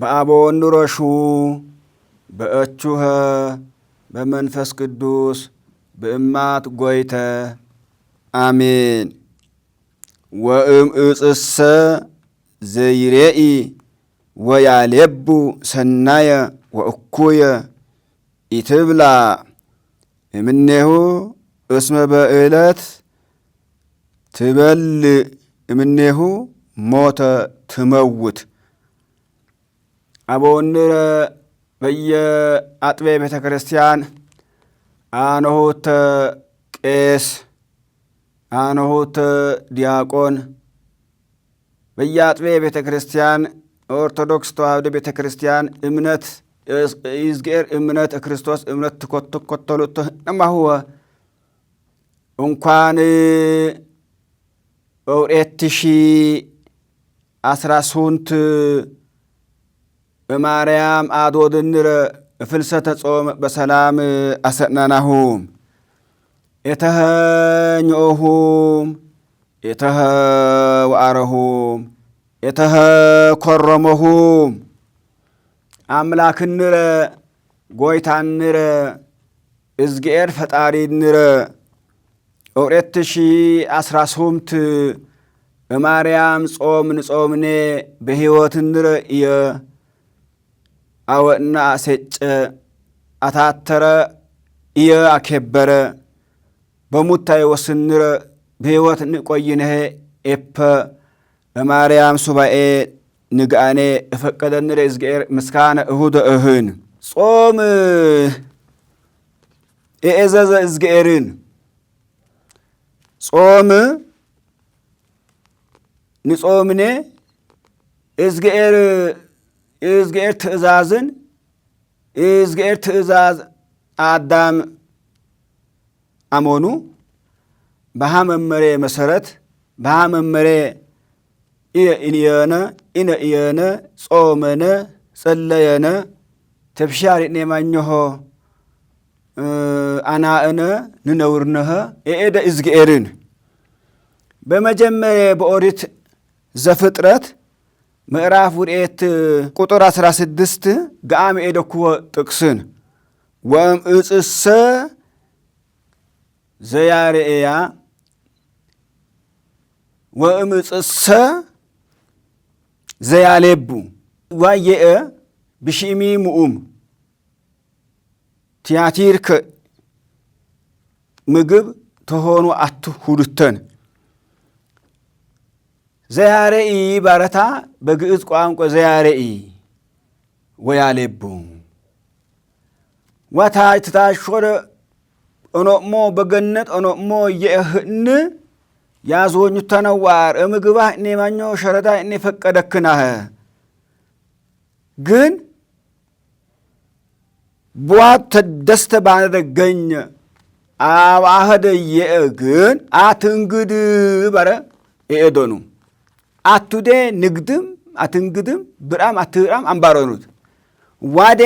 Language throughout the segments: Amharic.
በአቦን ኑረሹ በእቹኸ በመንፈስ ቅዱስ በእማት ጐይተ አሜን። ወእምዕፅሰ ዘይሬኢ ወያሌቡ ሰናየ ወእኩየ ኢትብላ እምኔሁ እስመ በዕለት ትበልዕ እምኔሁ ሞተ ትመውት። አቦንረ በየአጥቤ ቤተ ክርስቲያን አነሆተ ቄስ አነሆተ ዲያቆን በየአጥቤ ቤተ ክርስቲያን ኦርቶዶክስ ተዋሕዶ ቤተ ክርስቲያን እምነት ይዝጌር እምነት ክርስቶስ እምነት ትኮተሉት ነማሁወ እንኳን 2018 በማርያም አዶድንረ ፍልሰተ ጾም በሰላም አሰናናሁም የተኸኝኦሁም የተኸ ወአረሁም የተኸ ኮረመሁም አምላክንረ ጐይታንረ እዝጌር ፈጣሪንረ 2018 በማርያም ጾም ንጾምኔ በሕይወትንረ እየ አወና አሴጨ አታተረ እየ አኬበረ በሙታይ ወስንረ በሕይወት ንቆይንሄ ኤፐ በማርያም ሱባኤ ንግአኔ እፈቀደንረ እዝጌር ምስካነ እሁደ እህን ጾም የእዘዘ እዝጌርን ጾም ንጾምኔ እዝጌር ትእዛዝን እዝጌር ትእዛዝ አዳም አሞኑ በሃ መመሬ መሰረት በሃ መመሬ ኢነ ኢየነ ጾመነ ጸለየነ ተብሻሪኔ ማኞሆ አናእነ ንነውርነኸ የኤደ እዝጌርን በመጀመሪያ በኦሪት ዘፍጥረት ምዕራፍ ውርኤት ቁጥር 16 ገአም ኤደኩወ ጥቅስን ወእምዕፅሰ ዘያርኤያ ወእምዕፅሰ ዘያሌቡ ዋየአ ብሽሚ ሙኡም ቲያቲርከ ምግብ ተሆኑ አቱ ሁሉተን ዘያሬኢ ባረታ በግዕዝ ቋንቋ ዘያሬኢ ወያሌቡ ዋታይ ትታሾረ ኦኖሞ በገነት ኦኖሞ የእህን ያዞኙ ተነዋር ምግባህ እኔ ማኞ ሸረዳ እኔ ፈቀደክናህ ግን ቧት ተደስተ ባነደገኝ አባህደ የእግን አትንግድ ባረ ኤዶኑ አቱዴ ንግድም አትንግድም ብራም አትራም አንባሮኑት ዋዴ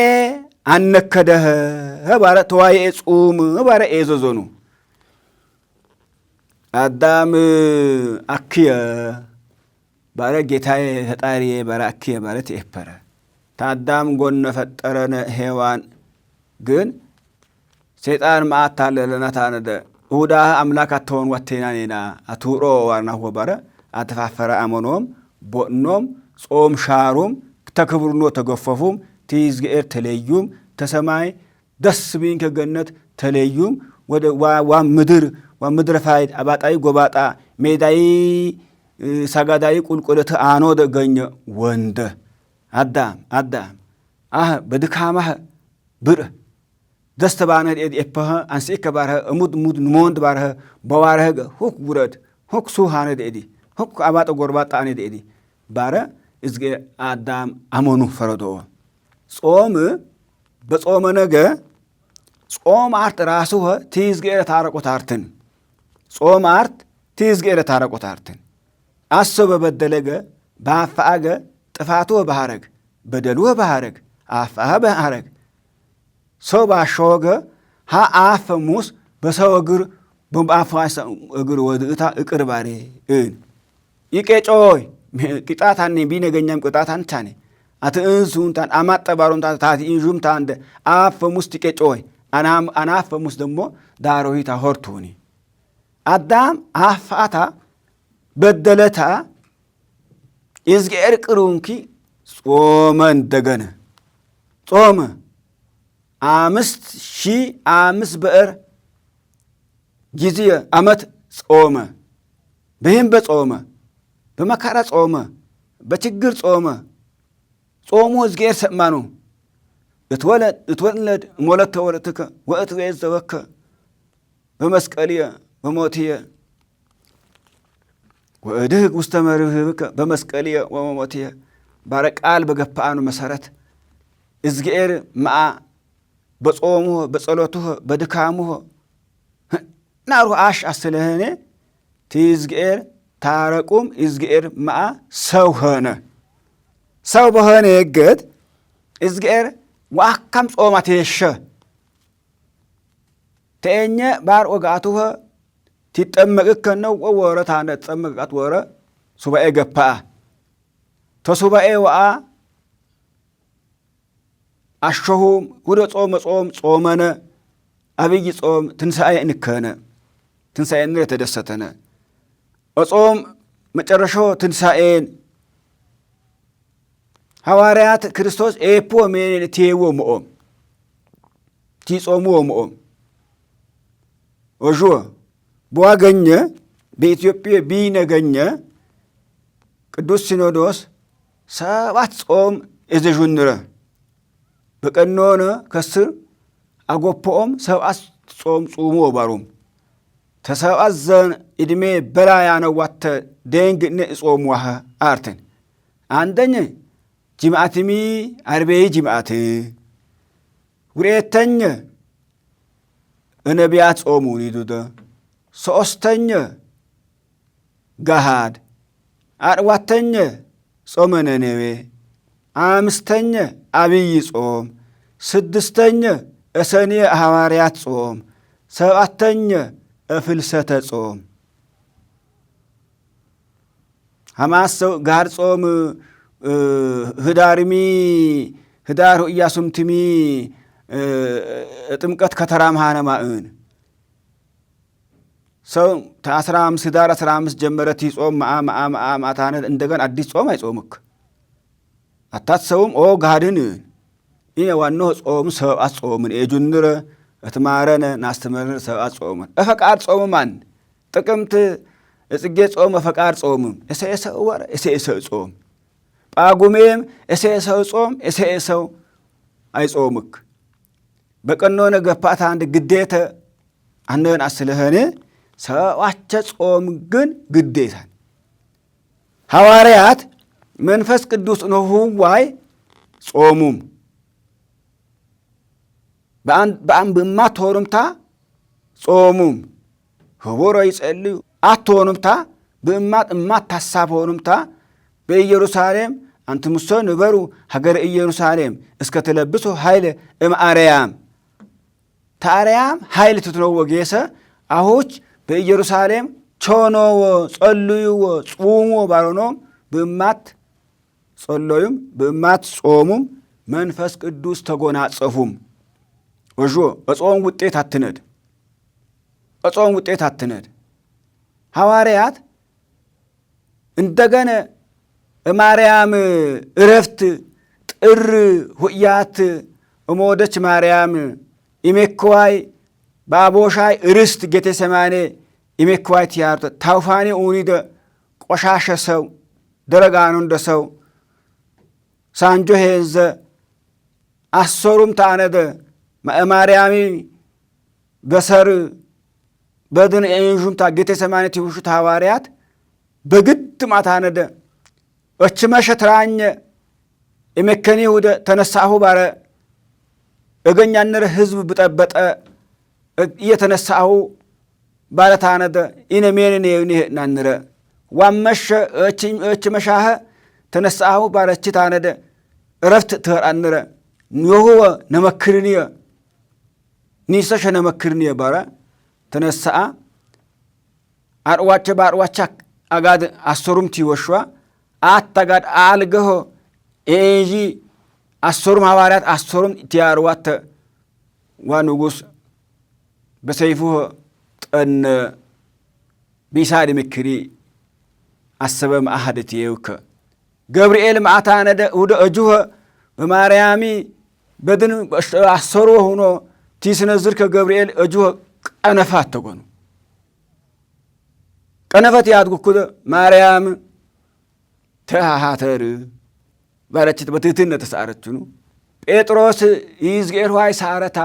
አነከደህ ባረ ተዋይ ጾም ባረ ኤዞዞኑ አዳም አክየ ባረ ጌታዬ ፈጣሪዬ ባረ አክየ ባረ ተኤፐረ ታዳም ጎነ ፈጠረነ ሔዋን ግን ሰይጣን ማአት አለለና ታነደ ሁዳ አምላክ አትሆን ወቴናኔና አቱሮ ዋርናሁ ባረ አተፋፈረ አሞኖም ቦኖም ጾም ሻሩም ተክብሩኖ ተገፈፉም ትይዝጌር ተለዩም ተሰማይ ደስ ቢን ከገነት ተለዩም ወደ ምድር ፋይድ አባጣይ ጎባጣ ሜዳይ ሰጋዳይ ቁልቁለት አኖ ደገኘ ወንደ አዳም በድካማህ ብር ደስተ ባነ ኤፐህ አንሲከ ባረህ እሙድ ንሞንድ ባረህ በዋረህ ሁክ ውረድ ሁክ ሱሃነ ደዲ ሁክ አባጠ ጎርባጣ አነ ደዲ ባረ እዝጌ አዳም አሞኑ ፈረዶ ጾም በጾመ ነገ ጾም አርት ራሱህ ትይዝጌረ ታረቆታርትን ጾም አርት ትይዝጌረ ታረቆታርትን አሰበ በደለገ ባፋአገ ጥፋቱ ባህረግ በደሉ ባህረግ አፋህ ባህረግ ሰው ባሾገ አፈ ሙስ በሰው እግር በአፋስ እግር ወድእታ እቅር ባሬ ይቄጮይ ቅጣታኔ ቢነገኛም ቅጣታን ቻኔ አትእንሱን ታን አማጠባሩን ታቲ ኢንጁም ታንደ አፈሙስ ትቄጮይ አናፈሙስ ደግሞ ዳሮሂታ ሆርቱኒ አዳም አፋታ በደለታ ይዝገር ቅሩንኪ ጾመ እንደገነ ጾመ 5,000 ብዕር ጊዜ ዓመት ጾመ። በህም በጾመ በመከራ ጾመ በችግር ጾመ ጾሙ እዝጌር ሰማኑ እትወለድ ሞለተ ወለትከ ወእትቤት ዘወከ በመስቀልየ በሞትየ ወእድህግ ውስተ መርህብከ በመስቀልየ ወሞትየ ባረቃል በገፓአኑ መሰረት እዝጌር መዓ በጾሙ በጸሎቱ በድካሙ ናሩ አሽ አስለህኔ ትዝጌር ታረቁም እዝጌር መዓ ሰው ሆነ ሰው በሆነ የገድ እዝጌር ዋካም ጾማት የሸ ተእኘ ባር ወጋቱኸ ትጠመቅከ ነው ወወረ ታነ ተጠመቅት ወረ ሱባኤ ገፓአ ተሱባኤ ወአ አሸሁም ወደ ጾመነ አብይ ጾም ትንሣኤ እንከነ ትንሣኤን የተደሰተነ ጾም መጨረሻው ትንሣኤን ሐዋርያት ክርስቶስ ኤፖ ሜን ቴዎ ሞኦም ቲጾሙ ሞኦም ወጆ በዋገኘ በኢትዮጵያ ቢነገኘ ቅዱስ ሲኖዶስ 7 ጾም እዘዡንረ በቀኖነ ከስር አጎፖኦም 7 ጾም ጾሙ ወባሩም ተሰብአት ዘን እድሜ በላ ያነዋተ ደንግነ ጾም ዋህ አርተን አንደኛ ጅምዓትሚ አርቤይ ጅምዓት ሁለተኛ ነቢያት ጾሙን ይዱደ ሶስተኛ ገሃድ አርባተኛ ጾመ ነነዌ አምስተኛ አብይ ጾም ስድስተኛ እሰኔ ሐዋርያት ጾም ሰባተኛ ፍልሰተ ጾም ሐማሰው ጋር ጾም ህዳርሚ ህዳር ኢያሱምትሚ ጥምቀት ከተራምሃነ ማእን ሰው ተ15 ህዳር 15 ጀመረት ይጾም ማታነ እንደገና አዲስ ጾም አይጾምክ አታሰውም ኦ ጋድን ኢነ ዋናው ጾም 7 ጾምን ኤጁንረ እትማረነ ናስተመረነ 7 ጾምን ፈቃድ ጾም ማን ጥቅምት እጽጌ ጾም ፈቃድ ጾም እሰሰው ወረ እሰሰው ጾም ጳጉሜም እሰሰው ጾም እሰሰው አይጾምክ በቀኖነ ገፓታ አንድ ግዴታ አንነን አስለህነ 7 ጾም ግን ግዴታ ሐዋርያት መንፈስ ቅዱስ ነው ዋይ ጾሙም በአን በማትሆኑምታ ጾሙም ህቦሮ ይጸልዩ አትሆኑምታ በእማት ታሳብ በኢየሩሳሌም አንትሙሰ ንበሩ ሀገረ ኢየሩሳሌም እስከ ተለብሶ ኃይለ እምአርያም ታርያም ኃይል ትትነወጌሰ አሁች በኢየሩሳሌም ቾኖዎ ጸልዩዎ ጾሙ ባሮኖም በእማት ጸሎዩም በእማት ጾሙም መንፈስ ቅዱስ ተጎናጸፉም ወጆ እጾም ውጤት አትነድ ሐዋርያት እንደገነ ማርያም እረፍት ጥር ሁያት እሞደች ማርያም ኢሜክዋይ ባቦሻይ ርስት ጌቴሰማኔ ኢሜክዋይ ቲያርቶ ታውፋኔ ኡኒደ ቆሻሸ ሰው ደረጋኑ እንደ ሰው ሳንጆ ሄንዘ አሰሩም ታነደ ማርያሚ በሰር በድን ኤንጁምታ ጌቴሰማኔ ትውሹት ሐዋርያት በግድ ማታነደ እችመሸትራኘ ኢሜከኒ ወደ ተነሳሁ ባረ እገኛነረ ህዝብ ብጠበጠ እየተነሳሁ ባለታነደ ኢነሜን ናንረ ዋመሸ እችመሻህ ተነሳሁ ባረች ታነደ እረፍት ተራንረ ንሁወ ነመክርኒየ ኒሰሸ ነመክርኒየ ባረ ተነሳአ አርዋቸ ባርዋቻ አጋድ አሰሩምቲ ወሽዋ አታጋድ አልገሆ ኤጂ አሰሩም ሐዋርያት አሰሩም ቲያርዋት ዋንጉስ በሰይፉ ጠን ቢሳድ ምክሪ አሰበም አሐደት የውከ ገብርኤል ማዕታነደ ወደ እጁህ በማርያሚ በድን አሰሩ ሆኖ ቲስነዝር ከገብርኤል እጁህ ቀነፋት ተጎኑ ቀነፈት ያድጉኩደ ማርያም ተሃሃተር ባለችት በትህትነት ተሳረችኑ ጴጥሮስ ይዝጌር ሆይ ሳረታ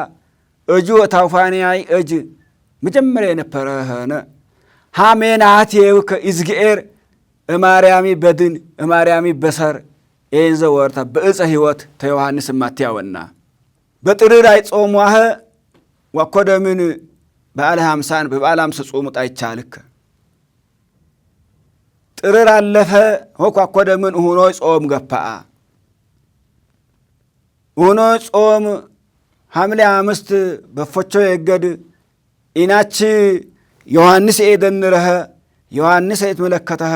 እጁ ታውፋንያይ እጅ መጀመሪያ የነበረነ ሃሜናት የውከ ይዝጌር ማርያሚ በድን ማርያሚ በሰር ኤንዘ ወርታ በእፀ ሕይወት ተዮሐንስ ማትያወና በጥርራይ ጾሟህ ወኮደምን በዓለ 50 በበዓለ 50 ጾሙት አይቻልከ ጥርር አለፈ ወኮደምን ሆኖ ጾም ገፋአ ሆኖ ጾም ሐምሌ 5 በፎቾ የገድ ኢናች ዮሐንስ ኤደንረህ ዮሐንስ የተመለከተህ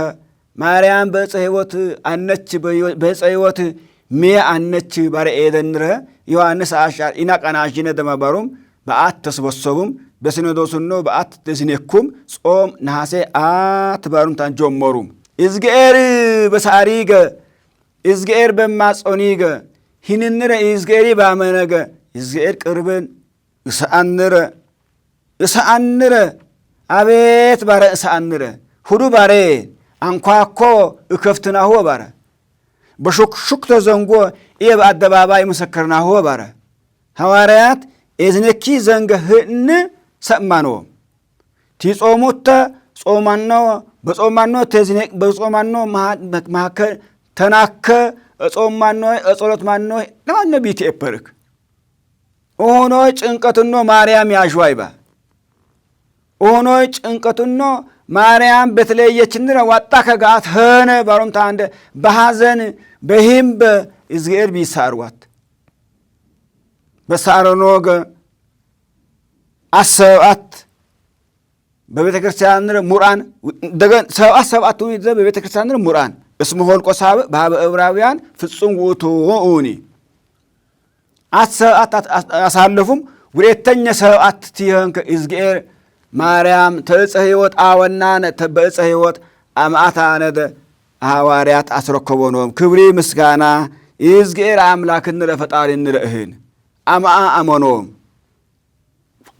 ማርያም በዕፀ ሕይወት አነች በዕፀ ሕይወት ሜ አነች ባረ ኤደንረህ ዮሐንስ አሻር ኢና ቀናሽነ ደማባሩም በአት ተሰበሰቡም በሲኖዶስኖ በአት ተዝኔኩም ጾም ነሐሴ አት ባሩም ታንጆመሩም እዝጌር በሳሪገ እዝጌር በማጾኒገ ሂንንረ እዝጌሪ ባመነገ እዝጌር ቅርብን እሰአንረ አቤት ባረ እሰአንረ ሁዱ ባሬ አንኳኮ እከፍትናሁ ባረ በሹክሹክ ተዘንጎ ይህ በአደባባይ መሰከርናሁ ባረ ሐዋርያት ኤዝነኪ ዘንገ ህን ሰማኖ ቲጾሙተ ጾማኖ በጾማኖ ተዝነቅ በጾማኖ ማከ ተናከ ጾማኖ ጸሎት ማኖ ለማን ቢት ኤፐርክ ኦሆኖ ጭንቀትኖ ማርያም ያዥዋይባ ኦሆኖ ጭንቀትኖ ማርያም በተለየችንረ ዋጣ ከጋት ሆነ ባሮም ታንደ በሐዘን በሂምበ እዝጌር ቢሳርዋት በሳሮኖገ አሰባት በቤተ ክርስቲያን ሙራን ደገን ሰባት በቤተ ክርስቲያን ሙራን እስመ ሆልቆ ሳብ በሀበ ዕብራውያን ፍጹም ውእቱ ኡኒ አሰባት አሳለፉም ወለተኛ ሰባት ትየንከ እዝጌር ማርያም ተዕፀ ሕይወት አወናነ በዕፀ ሕይወት አማታነደ ሐዋርያት አስረከቦኖም ክብሪ ምስጋና እዝጌር አምላክን ለፈጣሪ እንረእህን አማአ አመኖም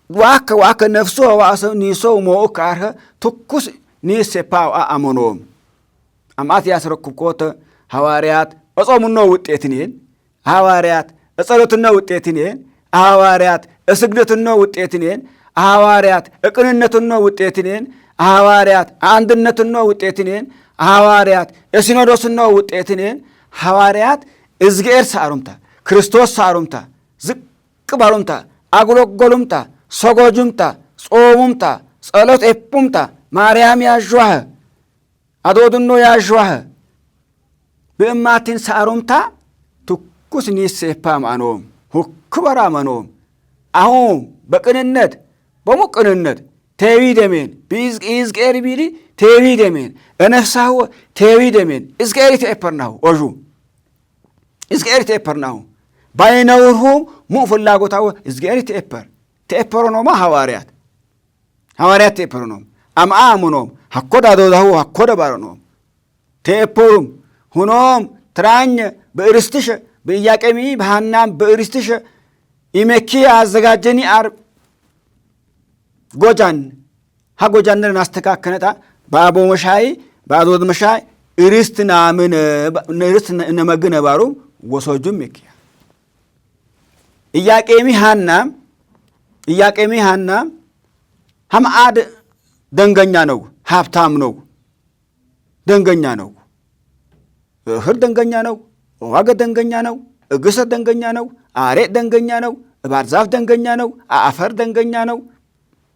ዋከ ነፍሶ ዋሰው ኒሶ ሞክ አርኸ ትኩስ ኒሴፓው አመኖም አማት ያስረክብኮተ ሐዋርያት እጾምኖ ውጤትኔን ሐዋርያት እጸሎትኖ ውጤትኔን ሐዋርያት እስግደትኖ ውጤትኔን ሐዋርያት እቅንነትኖ ውጤትኔን ሐዋርያት አንድነትኖ ውጤትኔን ሐዋርያት የሲኖዶስኖ ውጤትኔን ሐዋርያት እዝጌር ሳሩምታ ክርስቶስ ሳሩምታ ዝቅ ባሉምታ አጉሎጎሉምታ ሰጎጁምታ ጾሙምታ ጸሎት ኤፑምታ ማርያም ያዥዋህ አዶድኖ ያዥዋህ በእማቲን ሳሩምታ ትኩስ ኒሴፓ ማኖም ሁክበራ መኖም አሁን በቅንነት በሙቅንነት ቴዊ ደሜን በእዝጌር ቢሊ ቴዊ ደሜን እነፍሳሁ ቴዊ ደሜን እዝጌር ተኤፐርናሁ ኦዡ እዝጌር ተኤፐርናሁ ባይነውርሁም ሙ ፍላጎታው እዝጌር ተኤፐሮኖማ ሐዋርያት ተኤፐሮኖም አምአሙኖም ሐኮዳ ዶዳሁ ሐኮዳ ባሮኖም ተኤፐሩም ሁኖም ትራኝ በእርስትሽ በኢያቄሚ በሐናም በእርስትሽ ኢሜኪ አዘጋጀኒ አርብ ጎጃን ሀጎጃንን አስተካከነታ ባቦ መሻይ ባዶድ መሻይ እርስት ናምን እርስት እነመግነ ባሩ ወሶጁም ይኪያ ኢያቄሚ ሐናም ሐምአድ ደንገኛ ነው ሀብታም ነው ደንገኛ ነው እህል ደንገኛ ነው ዋገ ደንገኛ ነው እግሰት ደንገኛ ነው አሬት ደንገኛ ነው ባርዛፍ ደንገኛ ነው አፈር ደንገኛ ነው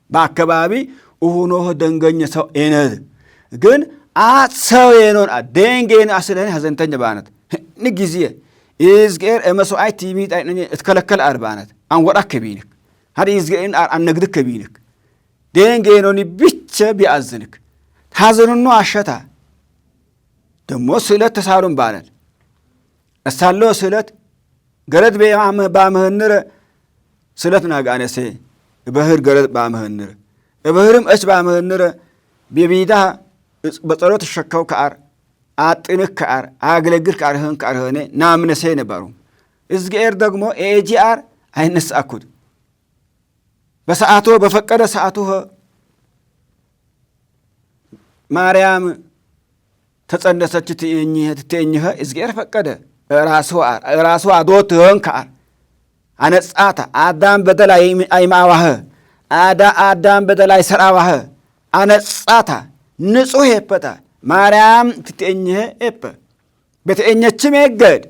በአካባቢ ኡሁኖ ደንገኛ ሰው ኤነድ ግን አሰው የኖን ደንገኝ አስለኔ ሐዘንተኛ ባነት ንጊዜ እዝጌር መስዋዕት ቲቢት አይነኝ እትከለከል አርባነት አንወራ ከቢንክ ሀዲ እዝጌርን አንነግድ ከቢንክ ደንገኖኒ ብቻ ቢያዝንክ ሐዘኑን አሸታ ደሞ ስለት ተሳሩን ባነት እሳሎ ስለት ገረድ ባመህንረ ስለት ናጋነሴ እበህር ገረድ ባመህንረ እበህርም እች ባመህንረ በቢዳ በጸሎት ሸከው ከአር አጥንክ ከአር አግለግል ከአር ህን ከአር ሆነ ናምነሴ ነበሩ እዝጌር ደግሞ ኤጂአር አይነሳኩት በሰዓቱ በፈቀደ ሰዓቱ ማርያም ተጸነሰች ትኝህ እዝጌር ፈቀደ ራሱ አዶት ህን ከአር አነጻታ አዳም በደላይ አይማዋህ አዳም በደላይ ሰራዋህ አነጻታ ንጹህ የፈታ ማርያም ትተኝህ እፕ በተኘችም ይገድ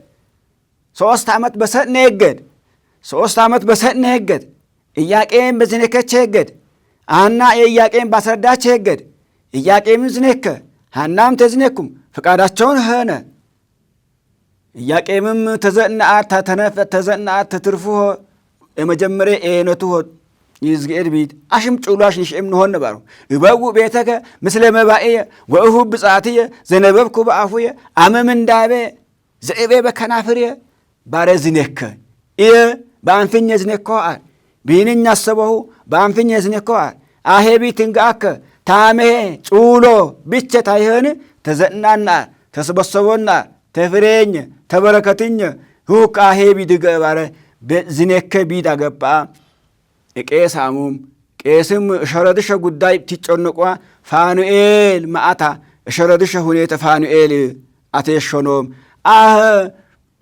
3 ዓመት በሰነ ይገድ 3 ዓመት በሰነ ይገድ ኢያቄም በዝነከች ይገድ አና ኢያቄም ባስረዳች ይገድ ኢያቄም ዝነከ ሐናም ተዝነኩም ፈቃዳቸውን ሆነ ኢያቄምም ተዘናአት ተዘናአት ተትርፉ የመጀመሪያ ኤነቱ ይዝጌድ ቢት አሽም ጩላሽ ንሽም ነሆን ባሩ ይበው ቤተከ ምስለ መባኤ ወእሁ ብጻትየ ዘነበብኩ በአፉየ አመም እንዳቤ ዘእቤ በከናፍርየ ባረ ዝነከ እየ በአንፍኘ ዝነከ ቢንኛ ሰበሁ በአንፍኘ ዝነከ አሄ ቢትንጋከ ታሜ ጩሎ ብቻ ታይሆን ተዘናና ተሰበሰቦና ተፍሬኝ ተበረከትኝ ሁክ አሄ ቢድገ ባረ ዝነከ ቢድ አገባ ቄስ አሙም ቄስም ሸረድሸ ጉዳይ ትጨነቋ ፋኑኤል ማአታ ሸረድሸ ሁኔታ ፋኑኤል አተሾኖም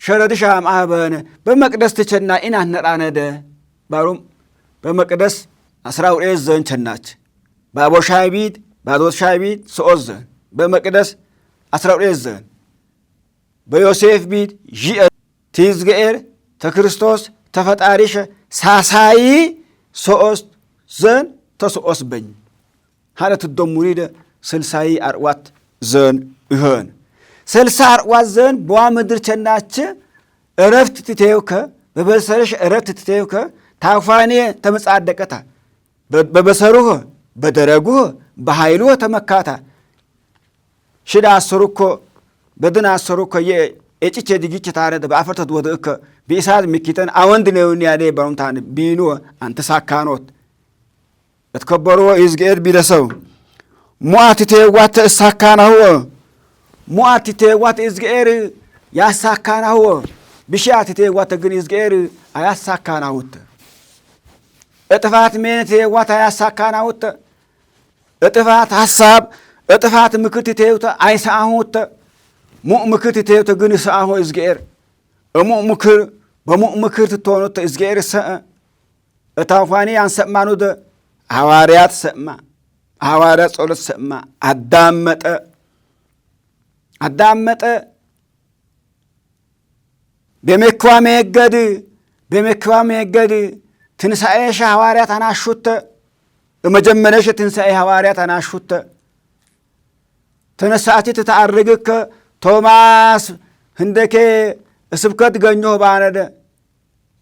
ሸረድሻ ማበነ በመቅደስ ተቸና ኢና ነራነደ ባሩም በመቅደስ 12 ዘን ቸናች ባቦሻይ ቢት ባዶሻይ ቢት 3 ዘን በመቅደስ 12 ዘን በዮሴፍ ቢት ጂአ ትዝገር ተክርስቶስ ተፈጣሪሽ ሳሳይ 3 ዘን ተሶስ በኝ ሀለት ደሙሪደ 60 አርዋት ዘን ይሆን 60 አርዋት ዘን በዋ ምድር ቸናች እረፍት ትተውከ በበሰረሽ እረፍት ትተውከ ታፋኔ ተመጻደቀታ በበሰሩህ በደረጉህ በኃይሉህ ተመካታ ሽዳ አሰሩኮ በድና አሰሩኮ የጭቼ ድግች ታረደ በአፈርተት ወደከ ቢሳድ ምኪተን አወንድ ነውን ያዴ ባሩንታን ቢኑ አንተ ሳካኖት በተከበሩ ይዝጌድ ቢደሰው ሙአት ተዋት ሳካናው ሙአት ተዋት ይዝጌር ያሳካናው ብሻት ተዋት ግን ይዝጌር አያሳካናውት እጥፋት ምን ተዋት አያሳካናውት እጥፋት ሐሳብ እጥፋት ምክት ተውታ አይሳሁት ሙእምክት ተውታ ግን ሳሁ ይዝጌር ሙእምክር በሙእምክር ትሆኑት ይዝጌር ሰ እታፋኒ አንሰማኑ ደ ሐዋርያት ሰማ ሐዋርያት ጸሎት ሰማ አዳመጠ በመክዋም የገድ ትንሣኤሽ ሐዋርያት አናሹተ በመጀመሪያሽ ትንሣኤ ሐዋርያት አናሹተ ተነሳቲ ተታርግከ ቶማስ ህንደከ እስብከት ገኘሁ ባነደ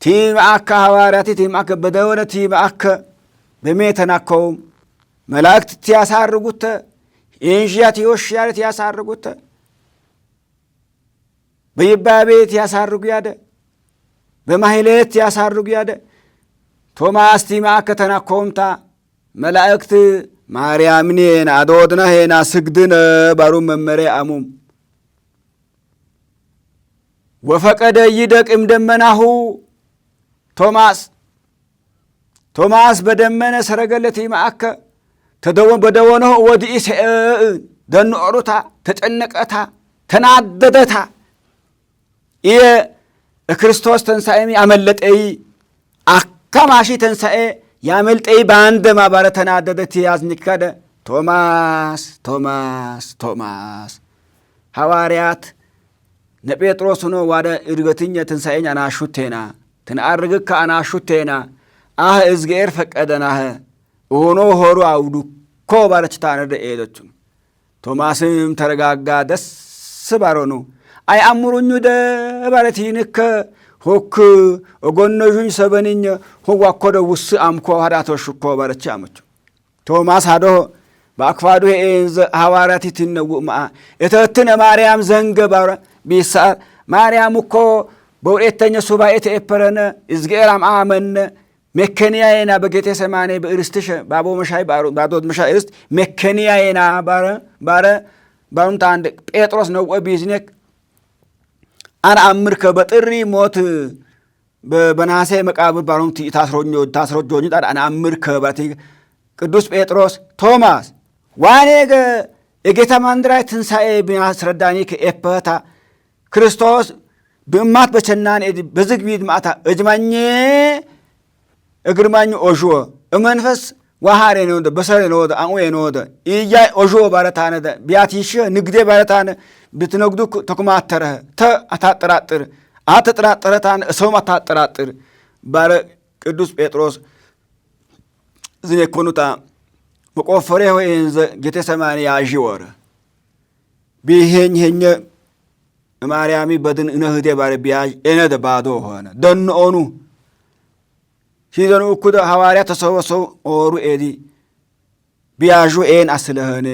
ቲማአከ ሐዋርያት ቲማአከ በደወነ ቲማአከ በሜተናከውም መላእክት ትያሳርጉተ ኢንጂያት ይወሽያት ያሳርጉተ በይባቤት ያሳርጉ ያደ በማህሌት ያሳርጉ ያደ ቶማስ ቲማአከ ተናከውምታ መላእክት ማርያምኔን አዶድና ሄና ስግድነ ባሩ መመሪያ አሙም ወፈቀደ ይደቅም ደመናሁ ቶማስ በደመነ ሰረገለት ይማአከ ተደወን በደወነው ወዲኢስ ደንኦሩታ ተጨነቀታ ተናደደታ የክርስቶስ ተንሳኤ አመለጠይ አካማሺ ተንሳኤ ያመልጠይ ባንደ ማባረ ተናደደት ያዝንከደ ቶማስ ሐዋርያት ነጴጥሮስ ሆኖ ዋደ እድገትኛ ትንሣኤኛ አናሹቴና ትንአርግከ አናሹቴና እዝጌር ፈቀደናህ ሆኖ ሆሩ አውዱ ኮ ባለች ታነደ ኤዶቹ ቶማስም ተረጋጋ ደስ ባሮኑ አይ አምሩኙ ደ ባለቲንከ ሆክ እጎነዡኝ ሰበንኝ ሆዋኮደ ውስ አምኮ ሀዳቶሽኮ ባለች አመቹ ቶማስ አዶ በአክፋዱ ኤንዘ ሐዋርያት ትነው ማ የተተነ ማርያም ዘንገ ባረ ቢሳር ማርያም እኮ በውሬተኛ ሱባኤ ተኤፐረነ እዝጌር አምአመነ መከንያዬና በጌቴ ሰማኔ በእርስትሽ ባቦ መሻይ ባዶት መሻይ እርስት መከንያዬና ባሩንታ አንድ ጴጥሮስ ነው ቢዝኔክ አነ አምርከ በጥሪ ሞት በነሐሴ መቃብር ባሩም ታስሮጆኝ ጣድ አነ አምርከ ባቲ ቅዱስ ጴጥሮስ ቶማስ ዋኔገ የጌታ ማንድራይ ትንሣኤ ቢያስረዳኒ ከኤፐታ ክርስቶስ ብእማት በቸናን በዝግ ቢድ ማታ እጅማኜ እግርማኝ ኦዥወ እመንፈስ ዋሃሬ ነው በሰረ ነው አንዌ ነው ኢያይ ኦዥወ ባረታነ ቢያቲሽ ንግዴ ባረታነ ብትነግዱ ተኩማተረ አታጠራጥር አተጠራጠረታን ሰው አታጠራጥር ባረ ቅዱስ ጴጥሮስ ዝኔኮኑታ መቆፈሬ ሆይ ጌቴ ሰማኒ ያዥወረ ቢሄኝ ማርያሚ በድን እነህቴ ባረ ቢያዥ እነደ ባዶ ሆነ ደንኦኑ ሲዘኑ እኩደ ሐዋርያ ተሰበሰቡ ኦሩ ኤዲ ቢያዡ ኤን አስለህነ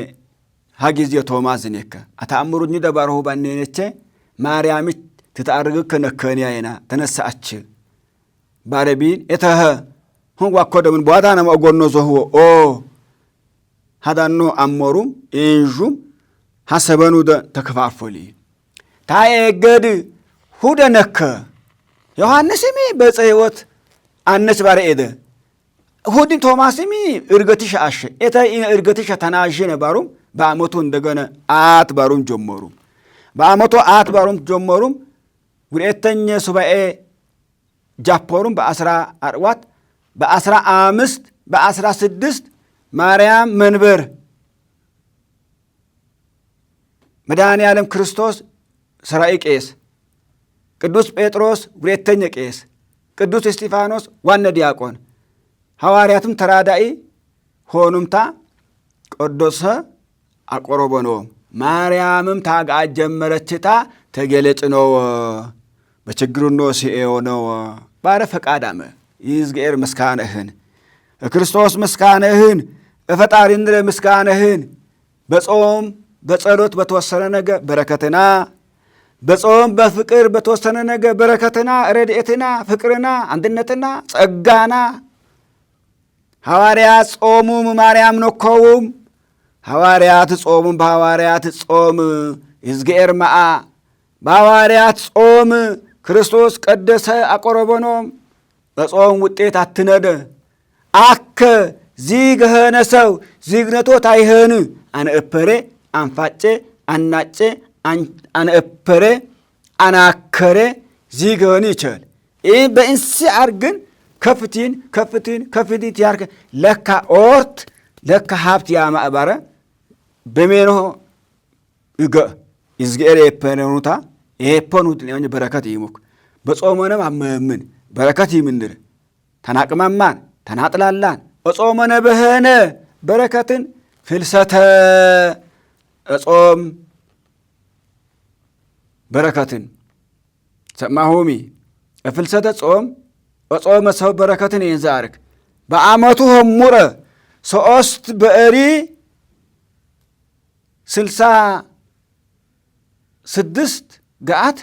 ሀጊዜ ቶማስ ዝኔከ አታምሩኝ ደባረሁ ባነነቸ ማርያም ትታርግ ከነከንያይና ተነሳች ባረቢን እተህ ሁን ዋኮደምን ቧዳና ማጎኖ ዘህዎ ኦ ሀዳኖ አሞሩም እንጁም ሐሰበኑ ተከፋፈሊ ታየገድ ሁደ ነከ ዮሐንስሚ በጽሕይወት አነስ ባረ ኤደ ሁድን ቶማስሚ እርገትሽ አሸ እተ እርገትሽ ተናዥ ነባሩም በአመቱ እንደገና አት ባሩም ጀመሩ በአመቱ አት ባሩም ጀመሩም ጉሬተኛ ሱባኤ ጃፖሩም በ14 በ15 በ16 ማርያም መንበር መድኃኔ ዓለም ክርስቶስ ሰራይ ቄስ ቅዱስ ጴጥሮስ ጉሬተኛ ቄስ ቅዱስ እስጢፋኖስ ዋነ ዲያቆን ሐዋርያትም ተራዳኢ ሆኑምታ ቅዱስ አቆሮቦኖ ማርያምም ታጋ ጀመረችታ ተገለጽ ነው በችግሩ ነው ሲኤዮ ነው ባረ ፈቃዳመ ይዝገር መስካነህን ክርስቶስ መስካነህን ፈጣሪን መስካነህን በጾም በጸሎት በተወሰነ ነገር በረከትና በጾም በፍቅር በተወሰነ ነገር በረከትና ረድኤትና ፍቅርና አንድነትና ጸጋና ሐዋርያት ጾሙም ማርያም ነኮውም ሐዋርያት ጾሙም በሐዋርያት ጾም ይዝገር ማአ በሐዋርያት ጾም ክርስቶስ ቀደሰ አቆረቦኖም በጾም ውጤት አትነደ አከ ዚግህነ ሰው ዚግነቶ ታይህን አነእፐሬ አንፋጬ አናጬ አነእፐሬ አናከሬ ዚግህን ይችል ይህ በእንሲ አርግን ከፍቲን ያርከ ለካ ኦርት ለካ ሀብት ያማእባረ በሜኖ እገ ይዝገር የፐነኑታ የፐኑት ለምን በረከት ይሙክ በጾመነ አመምን በረከት ይምንድር ተናቅማማን ተናጥላላን በጾመነ በህነ በረከትን ፍልሰተ ጾም በረከትን ሰማሁሚ ፍልሰተ ጾም በጾመ ሰው በረከትን ይንዛርክ በአመቱ ህሙረ 3 በእሪ 66 ገአት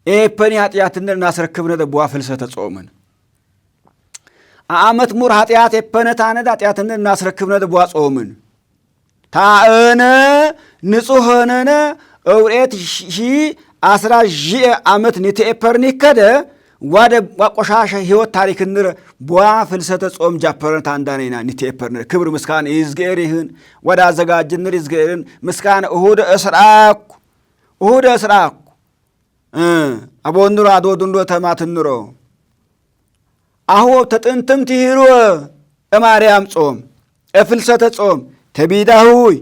ኤፐኒ ኃጢአትን እናስረክብነ ደቡዋ ፍልሰተ ጾምን አመት ሙር ኃጢአት ኤፐነታነ ኃጢአትን እናስረክብነ ደቡዋ ጾምን ታእነ ንጹህነነ እውሬት 10 ዓመት ንቴፐርኒ ከደ ዋደ ዋቆሻሻ ህይወት ታሪክ ንረ ቧ ፍልሰተ ጾም ጃፐረን ታንዳኔና ንቴፐርነ ክብር ምስካን ይዝገሪህን ወዳ አዘጋጅንር ይዝገሪን ምስካን እሁደ እስራኩ አቦንዱራ አዶዱንዶ ተማትንሮ አሁ ተጥንትም ትሂሩ ማርያም ጾም ፍልሰተ ጾም ተቢዳሁይ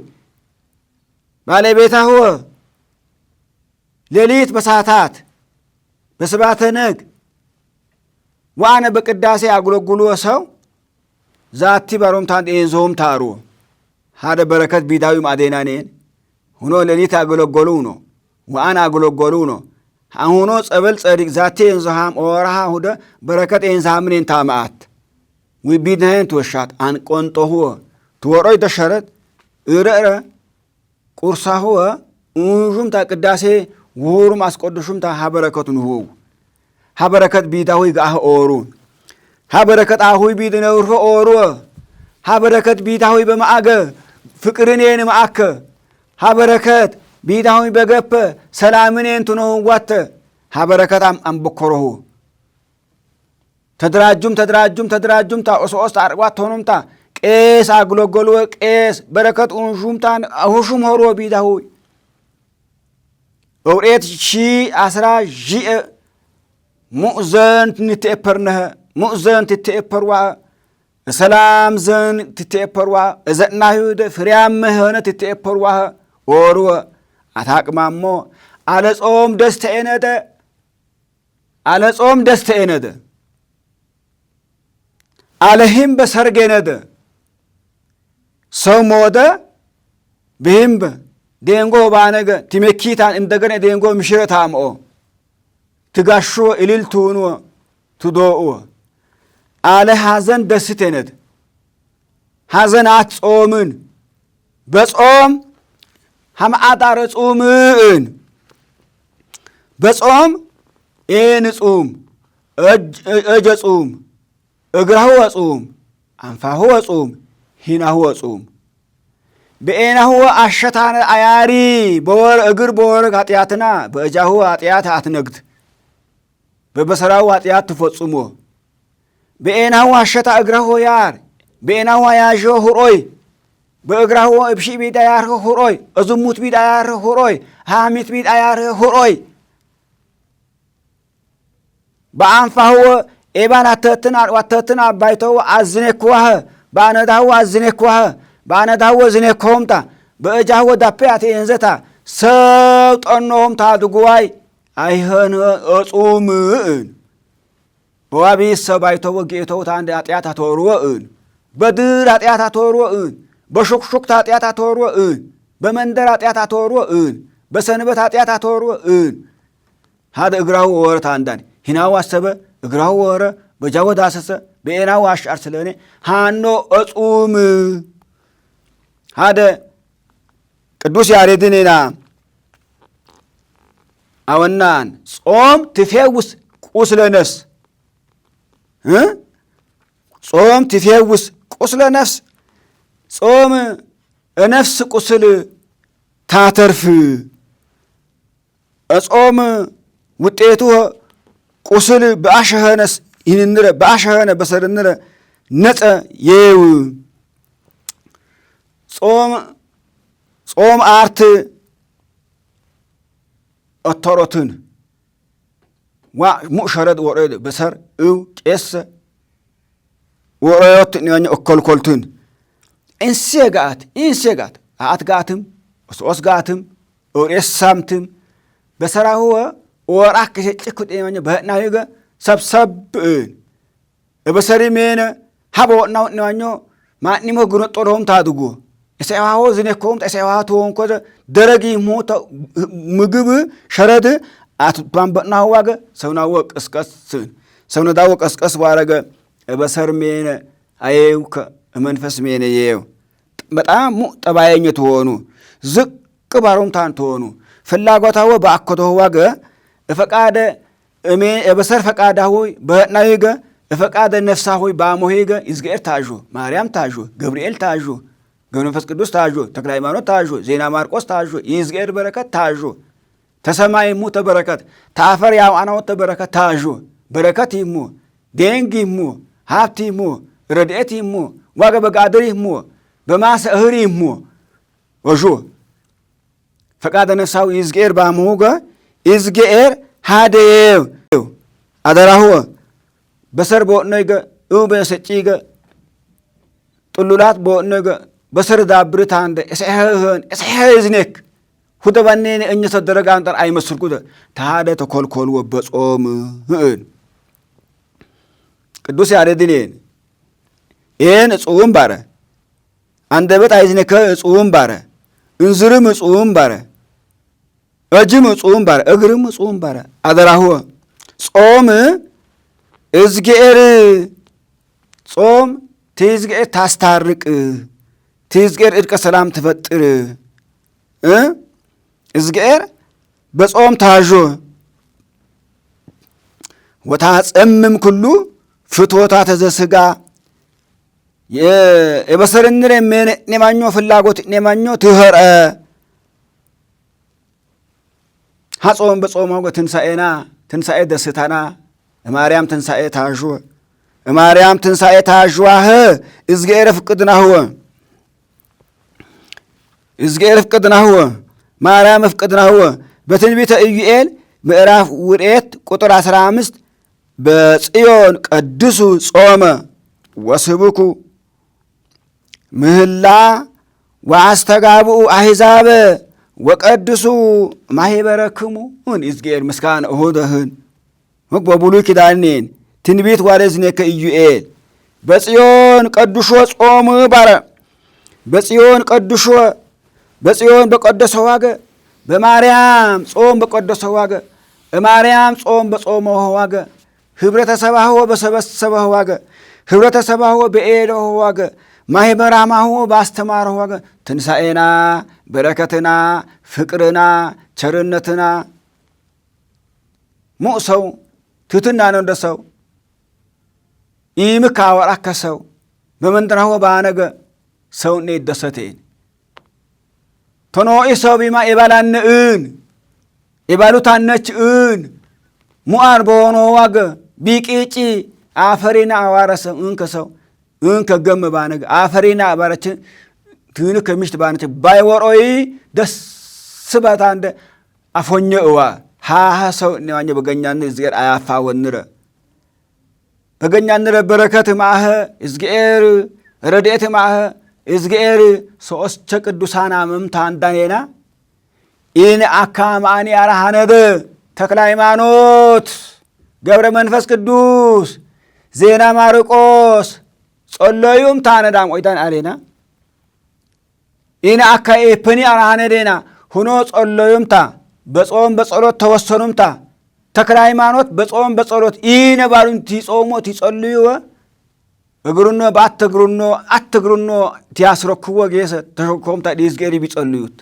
ባለቤታሁ ሌሊት በሰዓታት በስባተ ነግ ዋነ በቅዳሴ አጉለጉሉ ሰው ዛቲ ባሮምታን ኤንዞም ታሩ ሀደ በረከት ቢዳዊ ማዴናኔን ሆኖ ሌሊት አጉለጉሉ ነው ዋና አጉለጉሉ ነው አሁኖ ጸበል ጸዲቅ ዛቲ ኤንዞሃም ኦራሃ ሁደ በረከት ኤንዛምኔን ታማአት ቢድነን ተወሻት አንቆንጦሁ ተወሮይ ተሸረት እረረ ቁርሳሁ እንሹምታ ቅዳሴ ውሩም አስቆድሹምታ ሀበረከቱን ሁው ሀበረከት ቢታሁይ ጋህ ኦሩ ሀበረከት አሁይ ቢድነውርፈ ኦሩ ሀበረከት ቢታሁይ በማአገ ፍቅርኔን ማአከ ሀበረከት ቢታሁይ በገፐ ሰላምኔን ትኖዋተ ሀበረከት አንበኮረሁ ተደራጁም ታኦሶስ ታርቋት ሆኖምታ ቄስ አግሎጎሉ ቄስ በረከት እንሹምታን አሁሹም ሆሮ ቢታሁይ እውሬት አስራ ጂእ ሙእዘን ንትኤፐርነህ ሙእዘን ትትኤፐርዋ ሰላም ዘን ትትኤፐርዋ እዘናዩ ፍሬያምህ ሆነ ትትኤፐርዋ ኦርወ አታቅማሞ አለጾም ደስተኤነደ አለሂም በሰርጌነደ ሰው ሞደ ብሂምበ ዴንጎ ባነገ ቲሜኪታን እንደገነ ዴንጎ ምሽረት አምኦ ትጋሽዎ እልል ትውንዎ ትዶእዎ አለ ሐዘን ደስተነድ ሐዘን አትጾምን በጾም ሐምዓጣረ ጾምን በጾም ጾም እጀ ጾም እግራሁ ጾም አንፋሁ ጾም ሂናሁ ጾም በኤናሁ አሸታነ አያሪ በወር እግር በወር ኃጢአትና በእጃሁ ኃጢአት አትነግድ በበሰራው ኃጢአት ትፈጽሞ በኤናሁ አሸታ እግራሁ ያር በኤናሁ ያዦ ሁሮይ በእግራሁ እብሺ ቢዳ ያር ሁሮይ እዝሙት ቢዳ ያር ሁሮይ ሐሚት ቢዳ ያር ሁሮይ በአንፋሁ ኤባን አተትን አባይተው አዝኔክዋህ በአነዳሁ አዝኔክዋህ በአነዳሁ ዝኔክሆምታ በእጃሁ ዳፔያት እንዘታ ሰው ጠኖምታ ድጉዋይ አይኸን እጹምን በዋቢስ ሰባይተው ጌተው ታንድ ኃጢአት አተወርወእን በድር ኃጢአት አተወርወእን በሹክሹክት ኃጢአት አተወርወእን በመንደር ኃጢአት አተወርወእን በሰንበት ኃጢአት አተወርወእን ሀደ እግራሁ ወረ ታንዳን ሂናው አሰበ እግራሁ ወረ በጃወ ዳሰሰ በኤናው አሽዓር ስለኔ ሃኖ እጹም ሀደ ቅዱስ ያሬድኔና አወናን ጾም ትፌውስ ቁስለ ነፍስ ጾም ትፌውስ ቁስለ ነፍስ ጾም ነፍስ ቁስል ታተርፍ ጾም ውጤቱ ቁስል በአሸኸነስ ይህንረ በአሸኸነ በሰርንረ ነጸ የው ጾም አርት እተሮትን ዋ ሙሸረድ ወረድ በሰር ቄስ ወረዮት ነኝ እኮልኮልትን እንሴጋት አትጋትም ሶስጋትም ኦሬሳምትም በሰራው ወራክ ሸጭኩ ደኛኝ በህናይገ ሰብሰብን በሰሪሜነ ሀቦናው ነዋኞ ማንኒሞ ግኖጦሎም ታድጉ እሰዋው ዝኔኮም ተሰዋው ተወንኮ ደረጊ ሞተ ምግብ ሸረድ አትባንበናው ዋገ ሰውናው ቀስቀስን ሰውናው ቀስቀስ ዋረገ በሰርሜነ አየውከ መንፈስ ሜነ የው በጣም ጠባየኝት ሆኑ ዝቅ ባሮም ታንት ሆኑ ፍላጎታው በአከተው ዋገ ፈቃደ እሜ በሰር ፈቃዳ ሆይ በናይገ ፈቃደ ነፍሳ ሆይ ባሞሄገ ይዝገር ታጆ ማርያም ታጆ ገብርኤል ታጆ መንፈስ ቅዱስ ታጆ ተክለ ሃይማኖት ታጆ ዜና ማርቆስ ታጆ ይዝገር በረከት ታጆ ተሰማይ ሙ ተበረከት ታፈር ያው አናው ተበረከት ታጆ በረከት ይሙ ደንግ ይሙ ሀብት ይሙ ረድኤት ይሙ ዋገ በጋድር ይሙ በማሰህር ይሙ ወጆ ፈቃደ ነፍሳው ይዝገር ባሞገ ይዝገር ሃደው አደራሁ በሰር ቦነገ በሰጪገ ጥሉላት ቦነገ በሰር ዳብርታ አንደ እስሐዝነክ ሁደባኔን እኛ ተደረጋ አንጠር አይመስልኩ ታደ ተኮልኮል ወበጾም ቅዱስ ያሬድኔን ይህን ጾም ባረ አንደበት አይዝነከ ጾም ባረ እንዝርም ጾም ባረ እጅም ጾም ባረ እግርም ጾም ባረ አደራሁ ጾም እዝጌር ጾም ትዝጌር ታስታርቅ ትዝጌር እርቀ ሰላም ትፈጥር እዝጌር በጾም ታዦ ወታጸምም ኩሉ ፍትወታተ ዘሥጋ የበሰርንረ ኔማኞ ፍላጎት ኔማኞ ትኸርአ ሐጾም በጾም ወገ ትንሣኤና ትንሣኤ ደስታና ማርያም ትንሣኤ ታዦ ማርያም ትንሣኤ ታዥዋህ እዝጌር ፍቅድናህወ እዝጌር ፍቅድናህወ ማርያም ፍቅድናህወ በትንቢተ ኢዩኤል ምዕራፍ ውርኤት ቁጥር 15 በጽዮን ቀድሱ ጾመ ወስብኩ ምህላ ወአስተጋብኡ አሕዛበ ወቀድሱ ማኅበረክሙ እዝጌር ምስካነ እሁደህን በብሉይ ኪዳኔን ትንቢት ዋለዝኔከ ኢዩኤል በጽዮን ቀድሾ ጾም ባረ በጽዮን ቀድሾ በጽዮን በቀደሰው ዋገ በማርያም ጾም በቀደሰው ዋገ ማርያም ጾም በጾመው ዋገ ህብረተሰባሁ በሰበሰበው ዋገ ህብረተሰባሁ በኤለው ዋገ ማኅበራማሁ ባስተማረው ዋገ ትንሣኤና በረከትና ፍቅርና ቸርነትና ሙእሰው ትሕትና ነው እንደ ሰው ኢምካ ወራከ ሰው በመንጥራሁ ባነገ ሰውኔ ይደሰቴን ተኖኢ ሰው ቢማ የባላንእን የባሉታነችእን ሙአር በሆነ ዋገ ቢቂጪ አፈሪና አዋረሰ እንከ ሰው እንከ ገም ባነገ አፈሪና አባረችን ትህን ከሚሽት ባነች ባይወሮይ ደስ ስበታ እንደ አፎኘ እዋ ሃሃ ሰው እኔዋኘ በገኛን እዝጌር አያፋ ወንረ በገኛንረ በረከት ማኸ እዝጌር ረድኤት ማኸ እዝጌር ሶስቸ ቅዱሳን አመምታ አንዳኔና ኢን አካ ማአኒ አራሃነደ ተክለ ሃይማኖት ገብረ መንፈስ ቅዱስ ዜና ማርቆስ ጸሎዩም ታነዳም ኦይታን አሌና ኢን አካ ኤፕኒ አራሃነዴና ሁኖ ጸሎዩምታ በጾም በጸሎት ተወሰኑምታ ተክለ ሃይማኖት በጾም በጸሎት ኢነ ባሉን ቲጾሞ ቲጸልዩ እግሩኖ ባትግሩኖ አትግሩኖ ቲያስረክዎ ጌሰ ተሾኮምታ ዲዝጌሪ ቢጸልዩት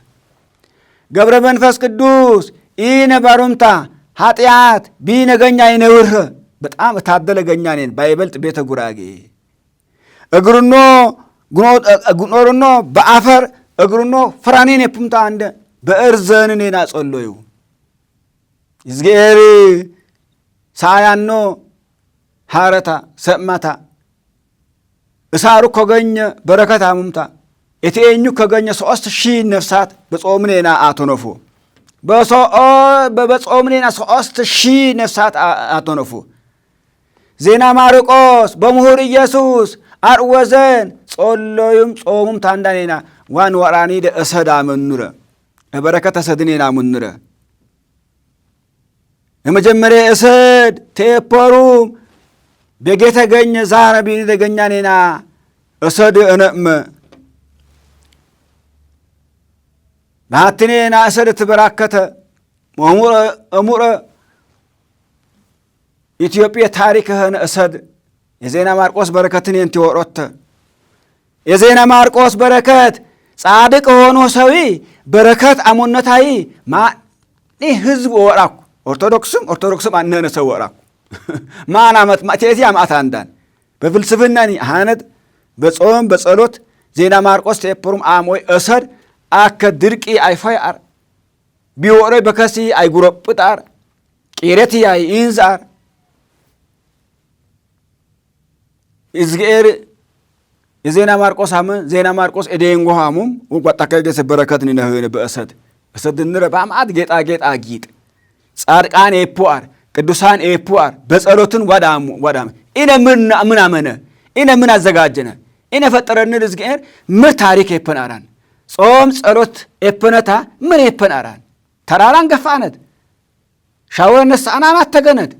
ገብረ መንፈስ ቅዱስ ኢነ ባሩምታ ኃጢአት ቢነገኛ ይነውር በጣም ታደለ ገኛኔን ባይበልጥ ቤተ ጉራጌ እግሩኖ ጉኖርኖ በአፈር እግሩኖ ፍራኔን የፑምታ አንደ በእርዘንኔና ጸሎዩ እዝጌር ሳያኖ ሃረታ ሰማታ እሳሩ ከገኘ በረከት አሙምታ እቴኙ ከገኘ 3000 ነፍሳት በጾምኔና አቶነፉ በጾምኔና 3000 ነፍሳት አቶነፉ ዜና ማርቆስ በምሁር ኢየሱስ አርወዘን ጸሎዩም ጾሙም ታንዳኔና ዋን ወራኒ እሰዳ መንረ በረከተ ሰድኔና መንረ የመጀመሪያ እሰድ ቴፖሩም በጌተ ገኘ ዛረ ቢኒ ደገኛኔና እሰድ እነም ባትኔና እሰድ ትበራከተ እሙረ ኢትዮጵያ ታሪክ ሆነ እሰድ የዜና ማርቆስ በረከትን የንቲ ወሮተ የዜና ማርቆስ በረከት ጻድቅ ሆኖ ሰዊ በረከት አሞነታይ ማኒ ህዝብ ወራኩ ኦርቶዶክስም አነነ ሰው ወራኩ ማን አመት ማቴቲ አማት አንዳን በፍልስፍናኒ ሃነት በጾም በጸሎት ዜና ማርቆስ ተፖሩም አሞይ እሰድ አከ ድርቂ አይፋይ አር ቢወረ በከሲ አይጉረጵጣር ቂረት ያይ ኢንዛር እዝጌር የዜና ማርቆስ አመን ዜና ማርቆስ ኤዴንጎ ሃሙም ወቋጣከገሰ በረከትን ነው በእሰድ እሰድ ንረ ባማት ጌጣ አጊጥ ጻድቃን ኤፖአር ቅዱሳን ኤፖአር በጸሎትን ወዳም ኢነ ምን አመነ ኢነ ምን አዘጋጀነ ኢነ ፈጠረን እዝጌር ምን ታሪክ ኤፐናራን ጾም ጸሎት ኤፐነታ ምን ኤፐናራን ተራራን ገፋነት ሻወነስ አናናት ተገነድ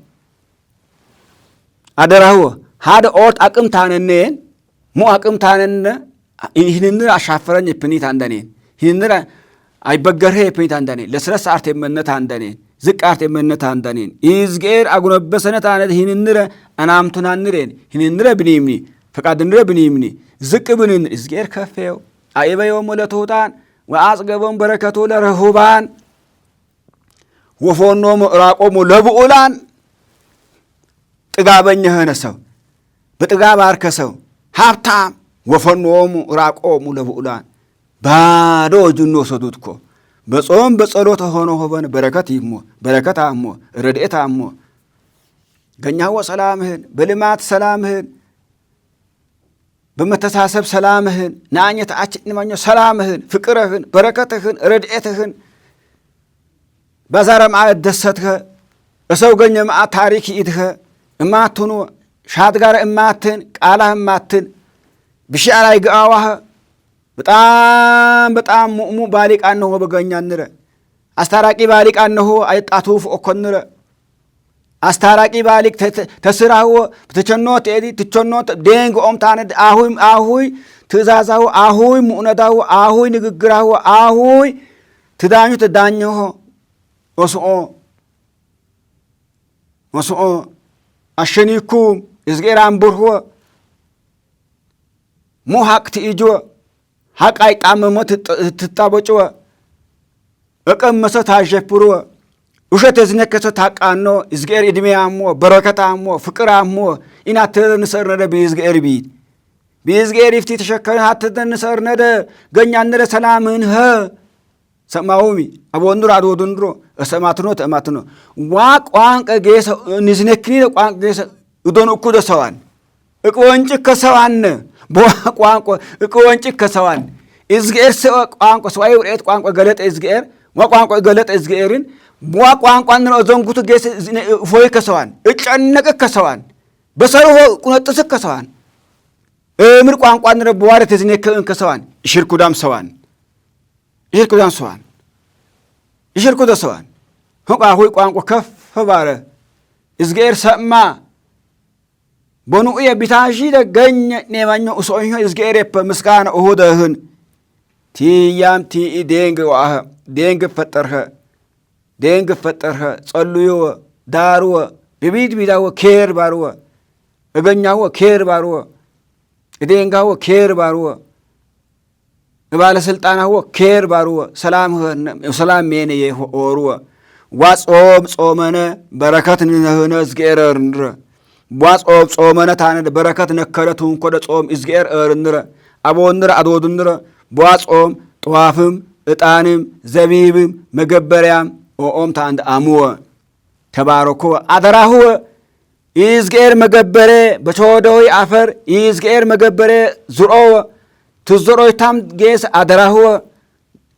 አደራሁ ሃደ ኦርት አቅምታነነን ሙ አቅምታነነ ይህንን አሻፈረኝ ኤፕኒት አንደኔን ይህንን አይበገርህ ኤፕኒት አንደኔን ለስረስ አርት የመነት አንደኔን ዝቃርት የመነት አንደኔን ኢዝጌር አጉነበሰነት አነት ይህንንረ አናምቱናንሬን ይህንንረ ብኒምኒ ፈቃድንረ ብኒምኒ ዝቅ ብንን ኢዝጌር ከፈው አይበዮም ለተውጣን ወአጽገቦም በረከቱ ለረሁባን ወፎኖሙ ራቆሙ ለብኡላን ጥጋበኛ የሆነ ሰው በጥጋብ አርከሰው ሀብታም ወፈኖሙ ራቆሙ ለብኡላን ባዶ እጁን ወሰዱት እኮ በጾም በጸሎት ሆኖ ሆበን በረከት ይሞ በረከት አሞ ረድኤት አሞ ገኛው ሰላምህን በልማት ሰላምህን በመተሳሰብ ሰላምህን ናኘት አጭንማኞ ሰላምህን ፍቅርህን በረከትህን ረድኤትህን በዛረም አደሰትከ እሰው ገኘም ታሪክ ይድኸ እማትኑ ሻት ጋር እማትን ቃላህ እማትን ብሻላይ ጋዋህ በጣም ሙሙ ባሊቃን ነው በገኛ ንረ አስታራቂ ባሊቃን ነው አይጣቱፍ እኮንረ አስታራቂ ባሊቅ ተስራው ተቸኖት ኤዲ ተቸኖት ደንግ ኦምታነ አሁይ ትእዛዛው አሁይ ሙእነዳው አሁይ ንግግራው አሁይ ትዳኙ ተዳኘው ወስኦ አሸኒኩም እዝጌር አንቡርሆ ሙሐቅ ትኢጆ ሐቅ አይጣመሞ ትታበጭወ እቀመሰ ታጀፕሮ ውሸት ዝነከሰ ታቃኖ እዝጌር እድሜያሞ በረከታሞ ፍቅራሞ ኢናተንሰርነደ ቢዝጌር ቢዝጌር ይፍቲ ተሸከረ ሀተንሰርነደ ገኛነደ ሰላምን ሰማውሚ አቦንዱር አዶዱንድሮ እሰማትኖ ተማትኖ ቋንቀ ጌሰ ንዝነክኒ ቋንቀ ጌሰ እዶን እኩ ደሰዋን እቆንጭ ከሰዋን ቋንቆ እቆንጭ ከሰዋን እዝጌር ሰው ቋንቆ ሰዋይ ወሬት ቋንቆ ገለጠ እዝጌር ቋንቆ ገለጠ እዝጌርን ቋንቋን ነው ዘንጉት ጌሰ ፎይ ከሰዋን እጨነቀ ከሰዋን በሰሩ ቁነጥስ ከሰዋን እምር ቋንቋን ነው በዋረት ዝነከን ከሰዋን ሽርኩዳም ሰዋን ይርኩዳን ሰዋን ይሽርኩዳ ሰዋን ሆቃ ሆይ ቋንቋ ከፍ ባረ እዝጌር ሰማ በኑየ ቢታሺ ደገኝ ነማኞ ኡሶኝ እዝጌር የፈ ምስጋና እሁደህን ቲያም ቲ ደንግ ዋህ ደንግ ፈጠርኸ ጸልዮ ዳርወ በቢድ ቢዳወ ኬር ባርወ እገኛወ ኬር ባርወ እደንጋወ ኬር ባርወ ባለ ስልጣናው ኬር ባርወ ሰላም ሜነ የሆርወ ዋጾም ጾመነ በረከት ነህነ እዝጌር እርንረ ዋጾም ጾመነ ታነ በረከት ነከረቱን ኮደ ጾም እዝጌር እርንረ አቦንረ አዶድንረ ዋጾም ጧፍም እጣንም ዘቢብም መገበሪያም ኦም ታንድ አሙወ ተባረኮ አደራሁ ይዝጌር መገበረ በቾዶይ አፈር ይዝጌር መገበረ ዙሮወ ትዞሮይታም ጌስ አደራሁ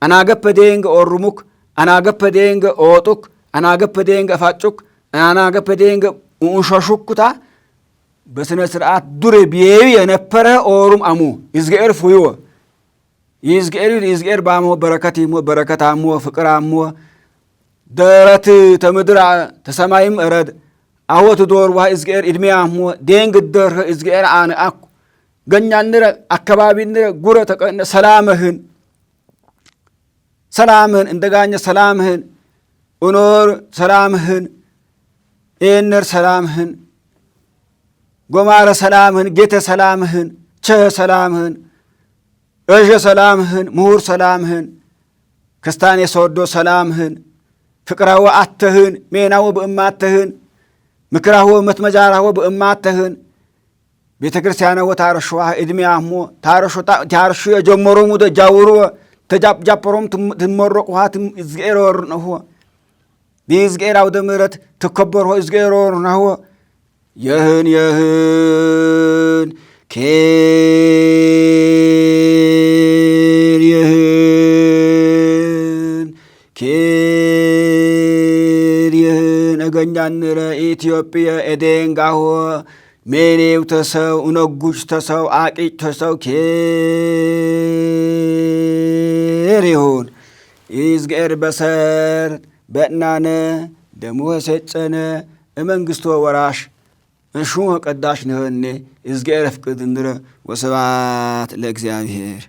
አናገፈ ደንግ ኦሩሙክ አናገፈ ደንግ ኦጡክ አናገፈ ደንግ አፋጩክ አናገፈ ደንግ ኡንሾሹኩታ በስነ ስርዓት ዱር ቢየው የነበረ ኦሩም አሙ ይዝጌር ፉይወ ይዝጌር ባሞ በረከታሞ ፍቅራሞ ደረት ተምድራ ተሰማይም እረድ አወት ዶር ዋ ይዝጌር እድሜያሞ ደንግ ደር ይዝጌር አነ አኩ ገኛንረ አካባቢንረ ጉረ ተቀነ ሰላምህን እንደጋኘ ሰላምህን ኡኖር ሰላምህን ኤነር ሰላምህን ጎማረ ሰላምህን ጌተ ሰላምህን ቸ ሰላምህን እጀ ሰላምህን ምሁር ሰላምህን ክስታኔ ሰወዶ ሰላምህን ፍቅራወ አተህን ሜናወ በእማተህን ምክራወ መትመጃራወ በእማተህን ቤተ ክርስቲያናወ ታረሽዋ እድሜያሞ ታረሹ የጀመሮሙ ደጃውሩ ተጃፕጃፕሮም ትመረቁሃት እዝጌሮር ነው ቢዝጌር አውደ ምሕረት ተከበርሆ እዝጌሮር ነው የህን ኬር የህን እገኛንረ ኢትዮጵያ ኤዴንጋሆ ሜኔው ተሰው እነጉች ተሰው አቂጭ ተሰው ኬር ይሁን ይዝጌር በሰር በእናነ ደሞ ሰጨነ መንግስቶ ወራሽ እሹ ቀዳሽ ነህኔ ይዝጌር ፍቅድንረ ወስብሐት ለእግዚአብሔር።